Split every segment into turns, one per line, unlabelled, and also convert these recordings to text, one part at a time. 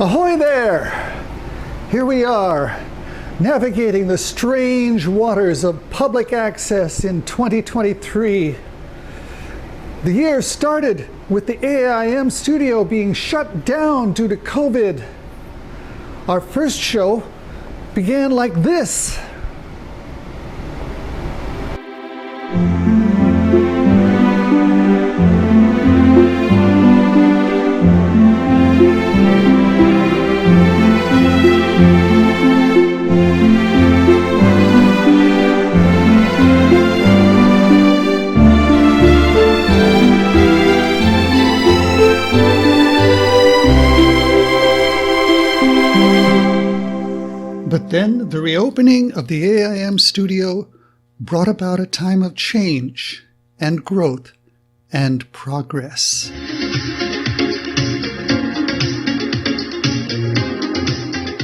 Ahoy there! Here we are, navigating the strange waters of public access in 2023. The year started with the AIM studio being shut down due to COVID. Our first show began like this. But then the reopening of the AIM studio brought about a time of change and growth and progress.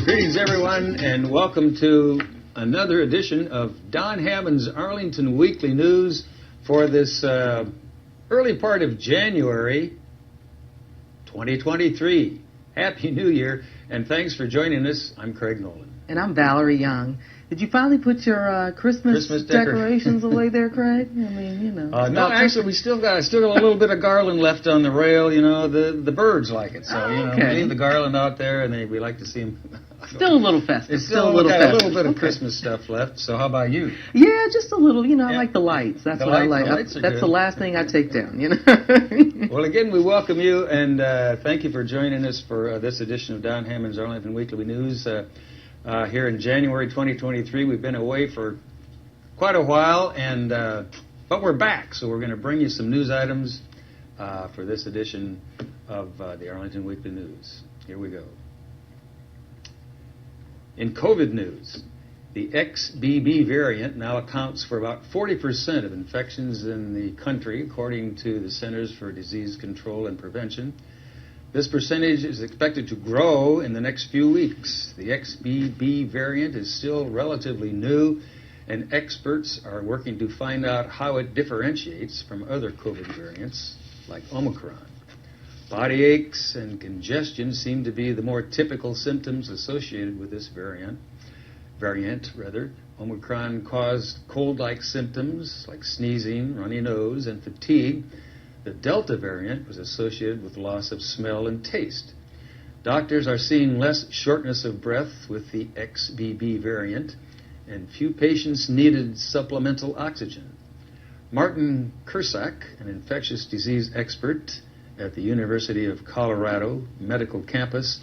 Greetings, everyone, and welcome to another edition of Don Hammond's Arlington Weekly News for this early part of January 2023. Happy New Year, and thanks for joining us. I'm Craig Nolan.
And I'm Valerie Young. Did you finally put your Christmas decorations away there, Craig? I mean, you know.
No, actually, I still got a little bit of garland left on the rail. You know, the birds like it, so we leave the garland out there, and we like to see them.
Still a little festive.
It's still a little bit of Christmas stuff left. So how about you?
Yeah, just a little. You know, I like the lights. That's what I like. That's the last thing I take down. You know.
Well, again, we welcome you and thank you for joining us for this edition of Don Hammond's Arlington Weekly News. Here in January 2023, we've been away for quite a while, and but we're back. So we're going to bring you some news items for this edition of the Arlington Weekly News. Here we go. In COVID news, the XBB variant now accounts for about 40% of infections in the country, according to the Centers for Disease Control and Prevention. This percentage is expected to grow in the next few weeks. The XBB variant is still relatively new, and experts are working to find out how it differentiates from other COVID variants, like Omicron. Body aches and congestion seem to be the more typical symptoms associated with this variant. Omicron caused cold-like symptoms like sneezing, runny nose, and fatigue. The Delta variant was associated with loss of smell and taste. Doctors are seeing less shortness of breath with the XBB variant, and few patients needed supplemental oxygen. Martin Kursak, an infectious disease expert at the University of Colorado Medical Campus,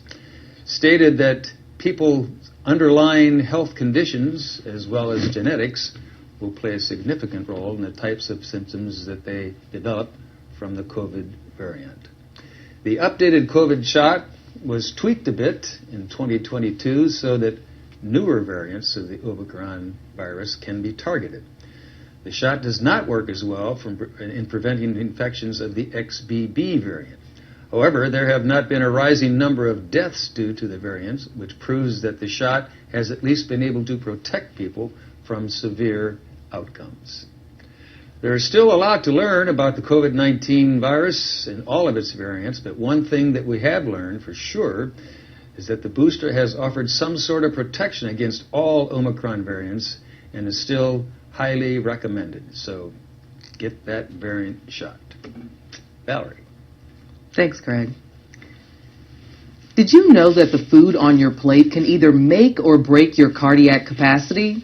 stated that people's underlying health conditions, as well as genetics, will play a significant role in the types of symptoms that they develop from the COVID variant. The updated COVID shot was tweaked a bit in 2022 so that newer variants of the Omicron virus can be targeted. The shot does not work as well in preventing infections of the XBB variant. However, there have not been a rising number of deaths due to the variants, which proves that the shot has at least been able to protect people from severe outcomes. There is still a lot to learn about the COVID-19 virus and all of its variants, but one thing that we have learned for sure is that the booster has offered some sort of protection against all Omicron variants and is still highly recommended. So get that variant shot. Valerie.
Thanks, Craig. Did you know that the food on your plate can either make or break your cardiac capacity?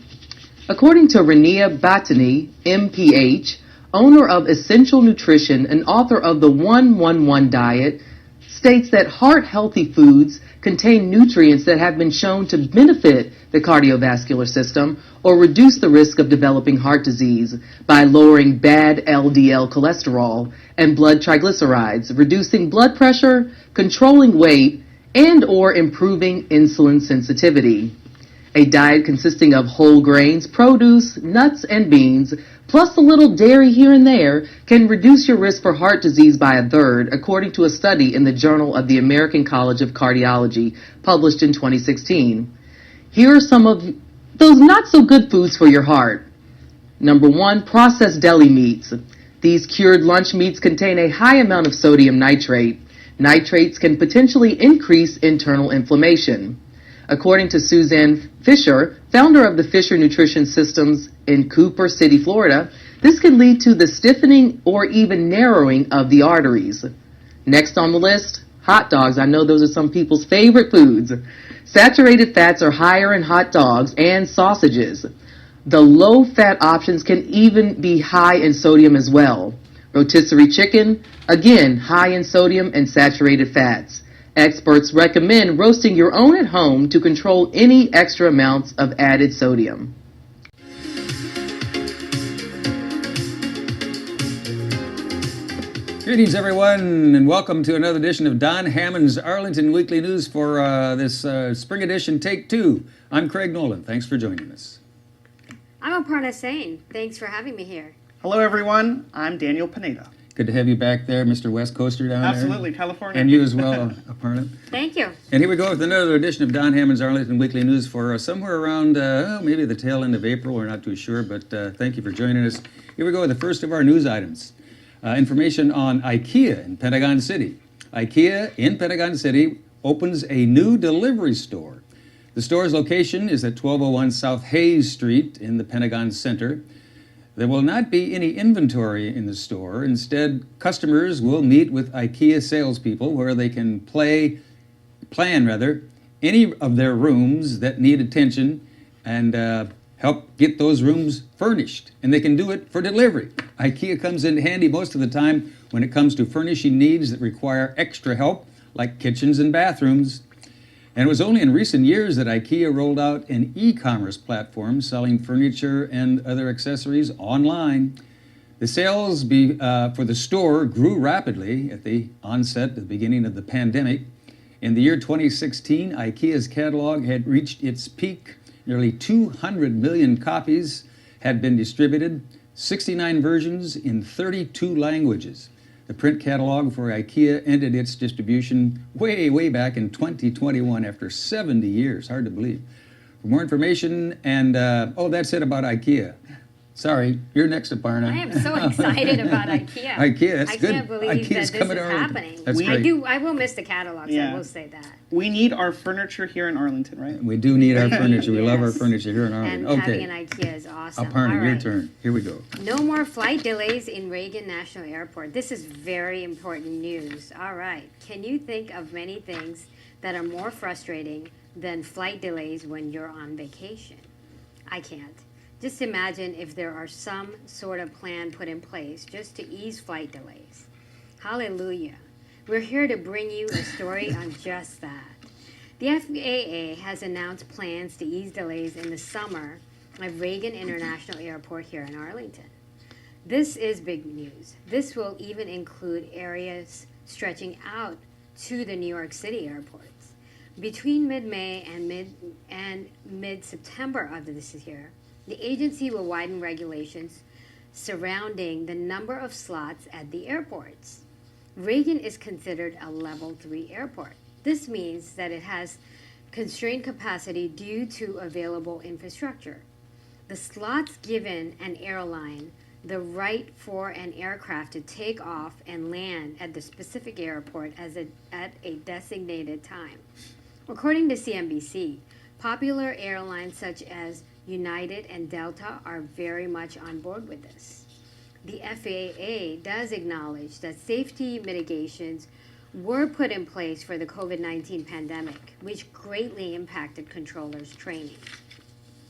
According to Rania Batani, MPH, owner of Essential Nutrition and author of the 111 Diet, states that heart-healthy foods contain nutrients that have been shown to benefit the cardiovascular system or reduce the risk of developing heart disease by lowering bad LDL cholesterol and blood triglycerides, reducing blood pressure, controlling weight, and or improving insulin sensitivity. A diet consisting of whole grains, produce, nuts, and beans, plus a little dairy here and there, can reduce your risk for heart disease by a third, according to a study in the Journal of the American College of Cardiology, published in 2016. Here are some of those not-so-good foods for your heart. Number 1, processed deli meats. These cured lunch meats contain a high amount of sodium nitrate. Nitrates can potentially increase internal inflammation. According to Suzanne Fisher, founder of the Fisher Nutrition Systems in Cooper City, Florida, this can lead to the stiffening or even narrowing of the arteries. Next on the list, hot dogs. I know those are some people's favorite foods. Saturated fats are higher in hot dogs and sausages. The low-fat options can even be high in sodium as well. Rotisserie chicken, again, high in sodium and saturated fats. Experts recommend roasting your own at home to control any extra amounts of added sodium.
Greetings, everyone, and welcome to another edition of Don Hammond's Arlington Weekly News for this spring edition, Take 2. I'm Craig Nolan. Thanks for joining us.
I'm Aparna Sane. Thanks for having me here.
Hello, everyone. I'm Daniel Pineda.
Good to have you back there, Mr. West Coaster down there.
Absolutely, California.
And you as well, Aparna.
Thank you.
And here we go with another edition of Don Hammond's Arlington Weekly News for somewhere around maybe the tail end of April. We're not too sure, but thank you for joining us. Here we go with the first of our news items. Information on IKEA in Pentagon City. IKEA in Pentagon City opens a new delivery store. The store's location is at 1201 South Hayes Street in the Pentagon Center. There will not be any inventory in the store. Instead, customers will meet with IKEA salespeople where they can plan any of their rooms that need attention and help get those rooms furnished. And they can do it for delivery. IKEA comes in handy most of the time when it comes to furnishing needs that require extra help, like kitchens and bathrooms. And it was only in recent years that IKEA rolled out an e-commerce platform selling furniture and other accessories online. The sales for the store grew rapidly at the onset, at the beginning of the pandemic. In the year 2016, IKEA's catalog had reached its peak. Nearly 200 million copies had been distributed, 69 versions in 32 languages. The print catalog for IKEA ended its distribution way back in 2021 after 70 years. Hard to believe. For more information and, that's it about IKEA. Sorry, you're next, Aparna.
I am so excited about IKEA.
IKEA, that's good.
I can't believe
IKEA's
that this
coming
is
to Arlington.
happening.
That's great.
I will miss the catalogs,
Yeah.
I will say that.
We need our furniture here in Arlington, right?
We do need our furniture. We love our
Yes.
furniture here in Arlington.
And
Okay,
having an IKEA is awesome.
Aparna,
All
your
right.
turn. Here we go.
No more flight delays in Reagan National Airport. This is very important news. All right. Can you think of many things that are more frustrating than flight delays when you're on vacation? I can't. Just imagine if there are some sort of plan put in place just to ease flight delays. Hallelujah. We're here to bring you a story on just that. The FAA has announced plans to ease delays in the summer at Reagan International Airport here in Arlington. This is big news. This will even include areas stretching out to the New York City airports. Between mid-May and mid-September of this year, the agency will widen regulations surrounding the number of slots at the airports. Reagan is considered a Level 3 airport. This means that it has constrained capacity due to available infrastructure. The slots given an airline the right for an aircraft to take off and land at the specific airport at a designated time. According to CNBC, popular airlines such as United and Delta are very much on board with this. The FAA does acknowledge that safety mitigations were put in place for the COVID-19 pandemic, which greatly impacted controllers' training.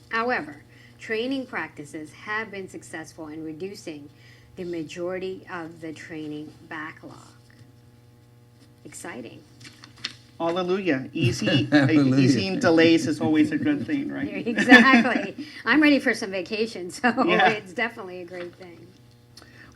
However, training practices have been successful in reducing the majority of the training backlog. Exciting.
Hallelujah.
Hallelujah.
Easing delays is always a good thing, right?
Exactly. I'm ready for some vacation, so
Yeah.
it's definitely a great thing.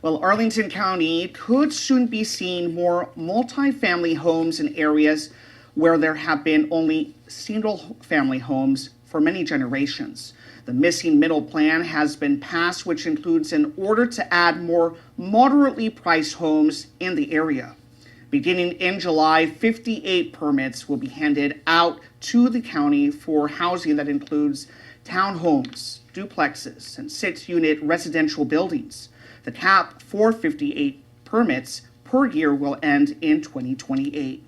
Well, Arlington County could soon be seeing more multifamily homes in areas where there have been only single-family homes for many generations. The missing middle plan has been passed, which includes an order to add more moderately priced homes in the area. Beginning in July, 58 permits will be handed out to the county for housing that includes townhomes, duplexes, and 6-unit residential buildings. The cap for 58 permits per per year will end in 2028.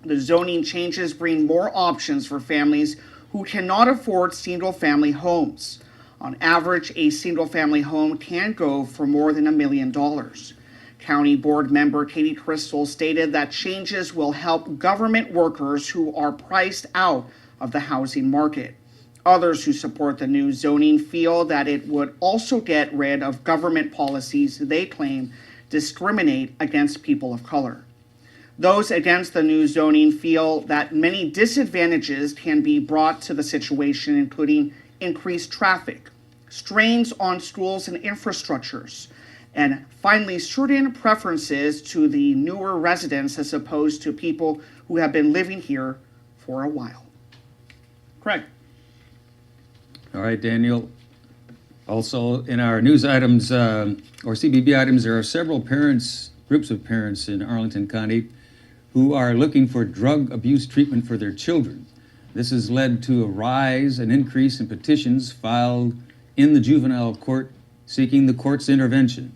The zoning changes bring more options for families who cannot afford single-family homes. On average, a single-family home can go for more than $1 million. County Board member Katie Crystal stated that changes will help government workers who are priced out of the housing market. Others who support the new zoning feel that it would also get rid of government policies they claim discriminate against people of color. Those against the new zoning feel that many disadvantages can be brought to the situation, including increased traffic, strains on schools and infrastructures, and finally, certain preferences to the newer residents as opposed to people who have been living here for a while. Craig.
All right, Daniel. Also, in our news items or CBB items, there are several groups of parents in Arlington County who are looking for drug abuse treatment for their children. This has led to an increase in petitions filed in the juvenile court seeking the court's intervention.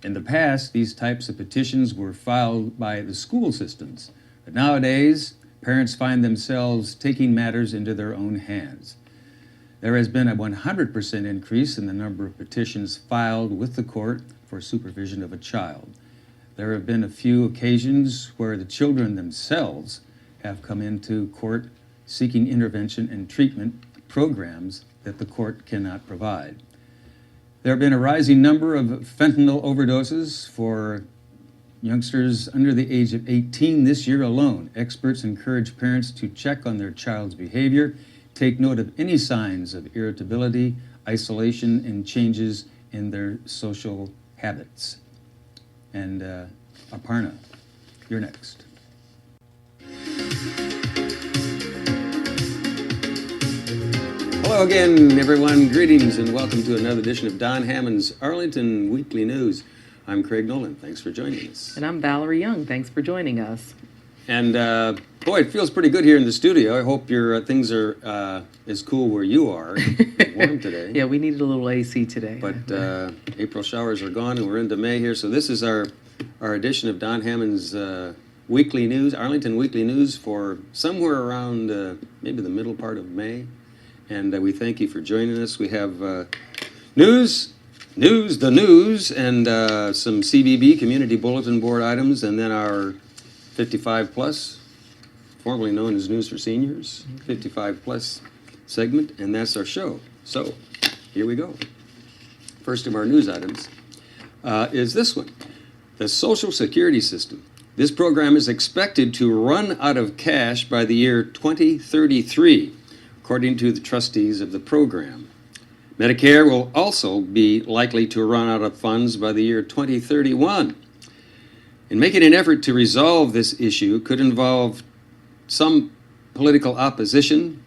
In the past, these types of petitions were filed by the school systems, but nowadays, parents find themselves taking matters into their own hands. There has been a 100% increase in the number of petitions filed with the court for supervision of a child. There have been a few occasions where the children themselves have come into court seeking intervention and treatment programs that the court cannot provide. There have been a rising number of fentanyl overdoses for youngsters under the age of 18 this year alone. Experts encourage parents to check on their child's behavior, take note of any signs of irritability, isolation, and changes in their social habits. And Aparna, you're next. Hello again, everyone. Greetings and welcome to another edition of Don Hammond's Arlington Weekly News. I'm Craig Nolan. Thanks for joining us.
And I'm Valerie Young. Thanks for joining us.
And boy, it feels pretty good here in the studio. I hope your things are as cool where you are. Warm today.
Yeah, we needed a little AC today.
But April showers are gone and we're into May here. So this is our edition of Don Hammond's Weekly News, Arlington Weekly News for somewhere around maybe the middle part of May. And we thank you for joining us. We have news, and some CBB, Community Bulletin Board items, and then our 55 plus, formerly known as News for Seniors, 55 plus segment, and that's our show. So here we go. First of our news items is this one, the Social Security system. This program is expected to run out of cash by the year 2033. According to the trustees of the program. Medicare will also be likely to run out of funds by the year 2031. And making an effort to resolve this issue could involve some political opposition,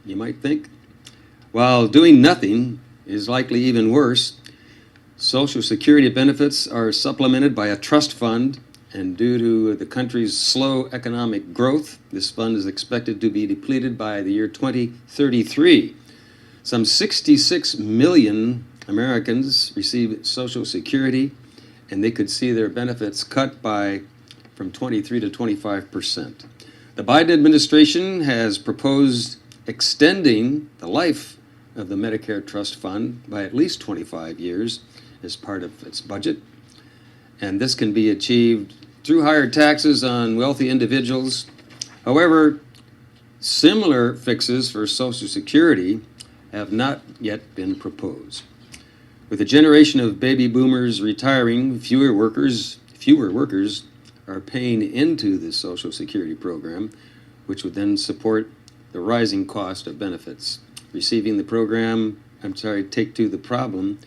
you might think, while doing nothing is likely even worse. Social Security benefits are supplemented by a trust fund, and due to the country's slow economic growth, this fund is expected to be depleted by the year 2033. Some 66 million Americans receive Social Security, and they could see their benefits cut from 23 to 25%. The Biden administration has proposed extending the life of the Medicare Trust Fund by at least 25 years as part of its budget, and this can be achieved through higher taxes on wealthy individuals. However, similar fixes for Social Security have not yet been proposed. With a generation of baby boomers retiring, fewer workers are paying into the Social Security program, which would then support the rising cost of benefits. Receiving the program, take to the problem,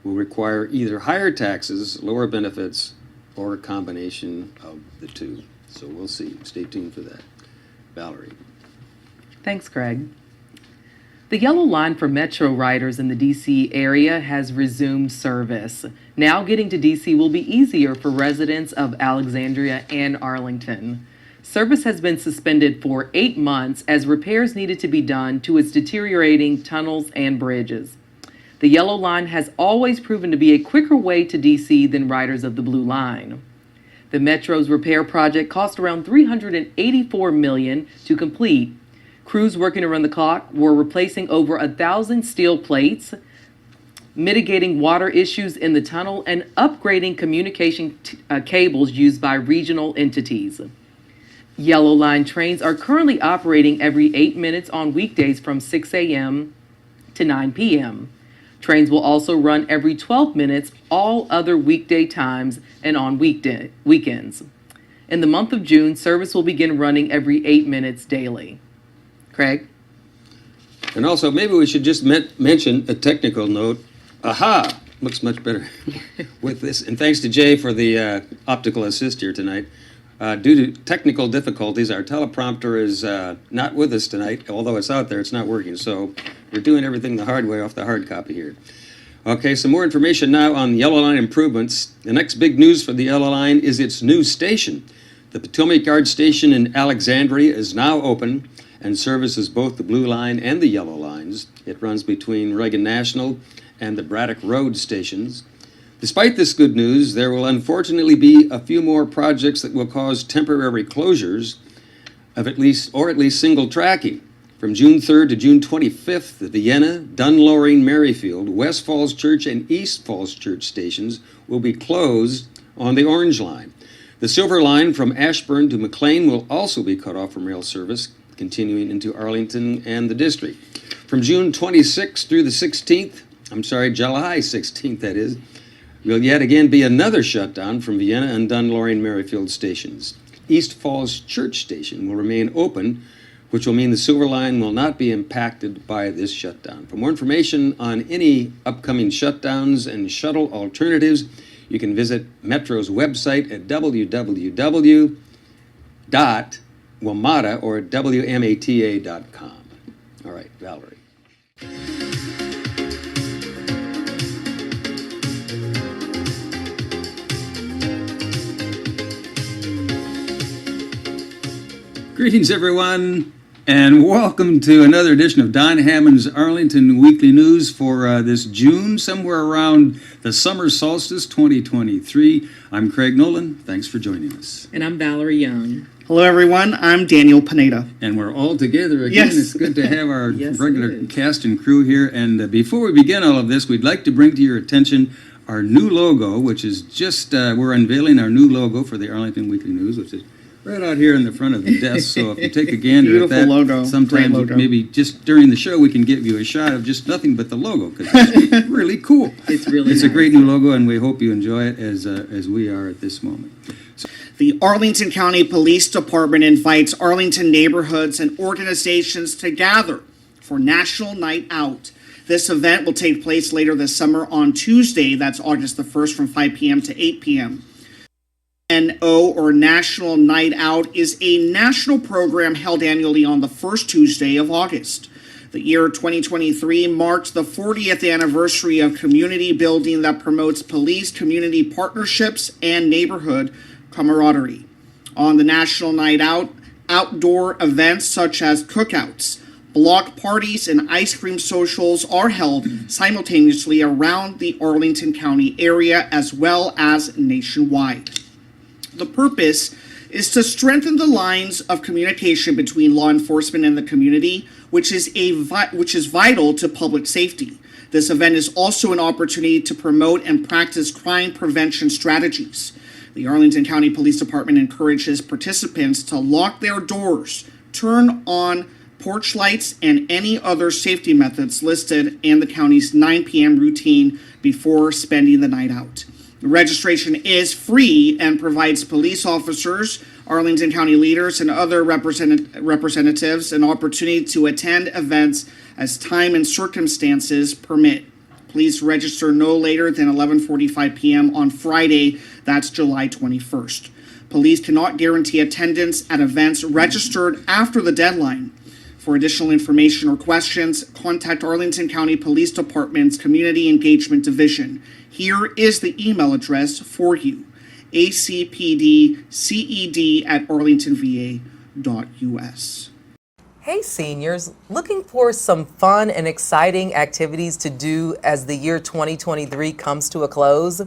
will require either higher taxes, lower benefits, or a combination of the two. So we'll see. Stay tuned for that. Valerie.
Thanks, Craig. The Yellow Line for Metro riders in the D.C. area has resumed service. Now getting to D.C. will be easier for residents of Alexandria and Arlington. Service has been suspended for 8 months as repairs needed to be done to its deteriorating tunnels and bridges. The Yellow Line has always proven to be a quicker way to D.C. than riders of the Blue Line. The Metro's repair project cost around $384 million to complete. Crews working around the clock were replacing over 1,000 steel plates, mitigating water issues in the tunnel, and upgrading communication cables used by regional entities. Yellow Line trains are currently operating every 8 minutes on weekdays from 6 a.m. to 9 p.m. Trains will also run every 12 minutes all other weekday times and on weekends. In the month of June, service will begin running every 8 minutes daily. Craig?
And also, maybe we should just mention a technical note. Aha! Looks much better with this. And thanks to Jay for the optical assist here tonight. Due to technical difficulties, our teleprompter is not with us tonight. Although it's out there, it's not working. So we're doing everything the hard way off the hard copy here. Okay, some more information now on the Yellow Line improvements. The next big news for the Yellow Line is its new station. The Potomac Yard Station in Alexandria is now open and services both the Blue Line and the Yellow Lines. It runs between Reagan National and the Braddock Road stations. Despite this good news, there will unfortunately be a few more projects that will cause temporary closures of at least single tracking. From June 3rd to June 25th, the Vienna, Dunn-Loring, Merrifield, West Falls Church, and East Falls Church stations will be closed on the Orange Line. The Silver Line from Ashburn to McLean will also be cut off from rail service, continuing into Arlington and the district. From June 26th through the 16th, July 16th, that is, will yet again be another shutdown from Vienna and Dunn-Loring Merrifield stations. East Falls Church Station will remain open, which will mean the Silver Line will not be impacted by this shutdown. For more information on any upcoming shutdowns and shuttle alternatives, you can visit Metro's website at www.wmata or WMATA.com. All right, Valerie. Greetings, everyone, and welcome to another edition of Don Hammond's Arlington Weekly News for this June, somewhere around the summer solstice 2023. I'm Craig Nolan. Thanks for joining us.
And I'm Valerie Young.
Hello, everyone. I'm Daniel Pineda.
And we're all together again.
Yes.
It's good to have our
Yes,
regular cast and crew here. And before we begin all of this, we'd like to bring to your attention our new logo, which is just, we're unveiling our new logo for the Arlington Weekly News, which is right out here in the front of the desk. So if you take a gander at that,
logo.
sometimes
Great logo.
maybe just during the show we can give you a shot of just nothing but the logo, because it's really cool.
It's really
It's a
nice.
great new logo, and we hope you enjoy it as we are at this moment.
The Arlington County Police Department invites Arlington neighborhoods and organizations to gather for National Night Out. This event will take place later this summer on Tuesday, that's August the 1st, from 5 p.m. to 8 p.m. NO, or National Night Out, is a national program held annually on the first Tuesday of August. The year 2023 marked the 40th anniversary of community building that promotes police community partnerships and neighborhood camaraderie. On the National Night Out, outdoor events such as cookouts, block parties, and ice cream socials are held simultaneously around the Arlington County area as well as nationwide. The purpose is to strengthen the lines of communication between law enforcement and the community, which is vital to public safety. This event is also an opportunity to promote and practice crime prevention strategies. The Arlington County Police Department encourages participants to lock their doors, turn on porch lights, and any other safety methods listed in the county's 9 p.m. routine before spending the night out. Registration is free and provides police officers, Arlington County leaders, and other representatives an opportunity to attend events as time and circumstances permit. Please register no later than 11:45 p.m. on Friday, that's July 21st. Police cannot guarantee attendance at events registered after the deadline. For additional information or questions, contact Arlington County Police Department's Community Engagement Division. Here is the email address for you, acpdced@arlingtonva.us.
Hey seniors, looking for some fun and exciting activities to do as the year 2023 comes to a close?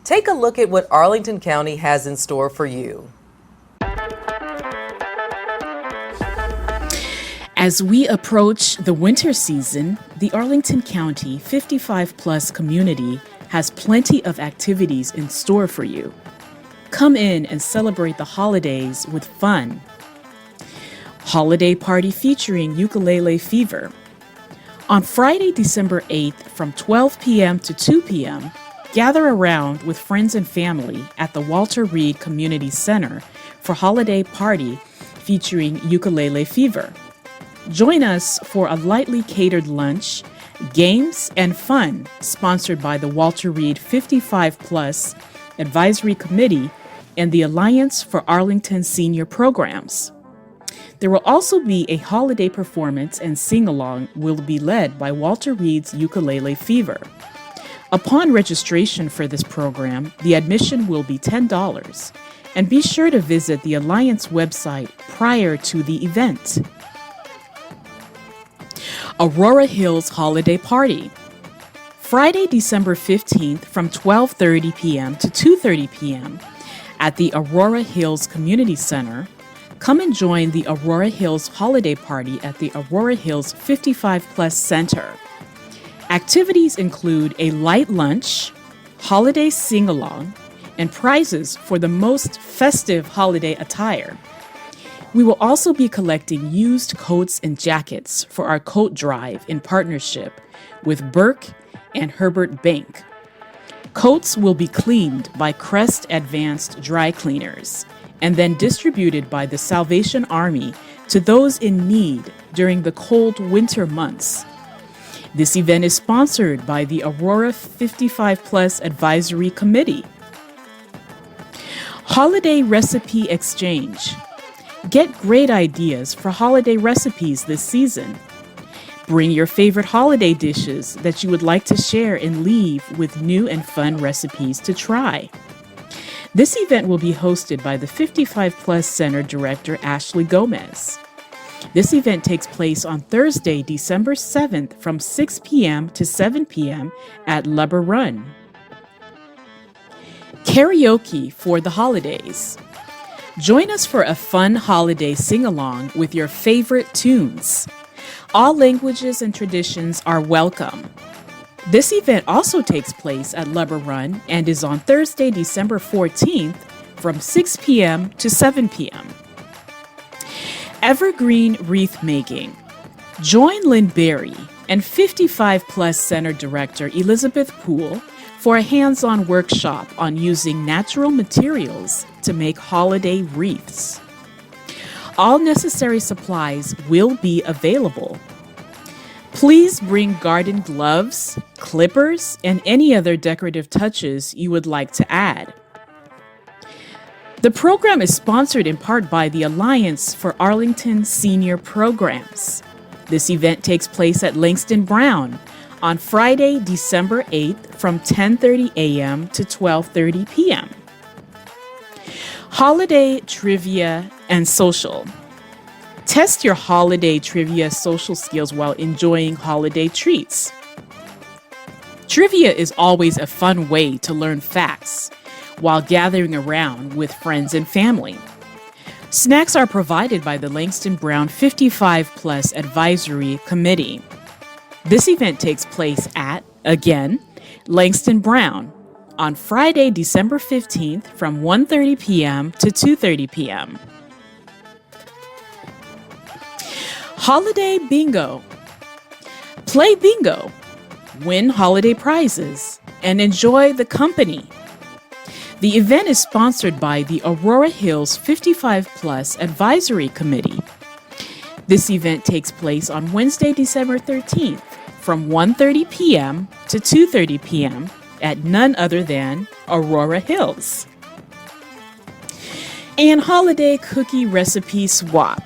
Take a look at what Arlington County has in store for you.
As we approach the winter season, the Arlington County 55+ community has plenty of activities in store for you. Come in and celebrate the holidays with fun. Holiday party featuring Ukulele Fever. On Friday, December 8th from 12 p.m. to 2 p.m., gather around with friends and family at the Walter Reed Community Center for holiday party featuring Ukulele Fever. Join us for a lightly catered lunch, games, and fun sponsored by the Walter Reed 55+ Advisory Committee and the Alliance for Arlington Senior Programs. There will also be a holiday performance and sing-along will be led by Walter Reed's Ukulele Fever. Upon registration for this program, the admission will be $10, and be sure to visit the Alliance website prior to the event. Aurora Hills Holiday Party. Friday, December 15th from 12:30 p.m. to 2:30 p.m. at the Aurora Hills Community Center. Come and join the Aurora Hills Holiday Party at the Aurora Hills 55+ Center. Activities include a light lunch, holiday sing-along, and prizes for the most festive holiday attire. We will also be collecting used coats and jackets for our coat drive in partnership with Burke and Herbert Bank. Coats will be cleaned by Crest Advanced Dry Cleaners and then distributed by the Salvation Army to those in need during the cold winter months. This event is sponsored by the Aurora 55+ Advisory Committee. Holiday Recipe Exchange. Get great ideas for holiday recipes this season. Bring your favorite holiday dishes that you would like to share and leave with new and fun recipes to try. This event will be hosted by the 55+ Center Director Ashley Gomez. This event takes place on Thursday, December 7th from 6 p.m. to 7 p.m. at Lubber Run. Karaoke for the holidays. Join us for a fun holiday sing-along with your favorite tunes. All languages and traditions are welcome. This event also takes place at Lubber Run and is on Thursday, December 14th from 6 p.m. to 7 p.m. Evergreen Wreath Making. Join Lynn Berry and 55+ Center Director Elizabeth Poole for a hands-on workshop on using natural materials to make holiday wreaths. All necessary supplies will be available. Please bring garden gloves, clippers, and any other decorative touches you would like to add. The program is sponsored in part by the Alliance for Arlington Senior Programs. This event takes place at Langston Brown on Friday, December 8th from 10:30 a.m. to 12:30 p.m. Holiday Trivia and Social. Test your holiday trivia social skills while enjoying holiday treats. Trivia is always a fun way to learn facts while gathering around with friends and family. Snacks are provided by the Langston Brown 55+ Advisory Committee. This event takes place at, again, Langston Brown on Friday, December 15th from 1:30 p.m. to 2:30 p.m. Holiday Bingo. Play bingo, win holiday prizes, and enjoy the company. The event is sponsored by the Aurora Hills 55+ Advisory Committee. This event takes place on Wednesday, December 13th from 1:30 p.m. to 2:30 p.m. at none other than Aurora Hills. And Holiday Cookie Recipe Swap.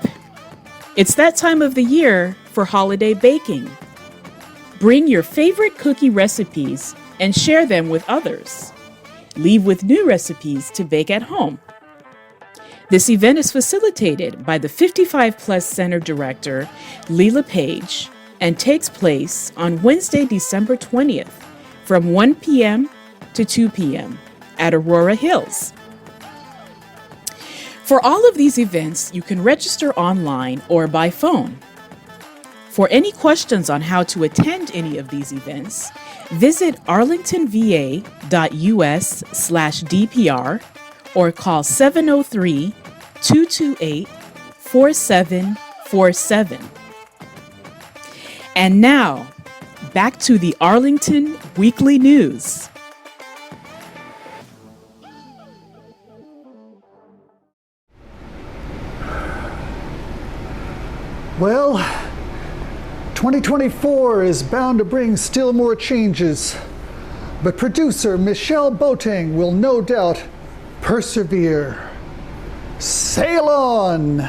It's that time of the year for holiday baking. Bring your favorite cookie recipes and share them with others. Leave with new recipes to bake at home. This event is facilitated by the 55+ Center Director, Leela Page, and takes place on Wednesday, December 20th from 1 p.m. to 2 p.m. at Aurora Hills. For all of these events, you can register online or by phone. For any questions on how to attend any of these events, visit arlingtonva.us/DPR or call 703-228-4747. And now, back to the Arlington Weekly News.
Well, 2024 is bound to bring still more changes, but producer Michelle Boateng will no doubt persevere. Sail on!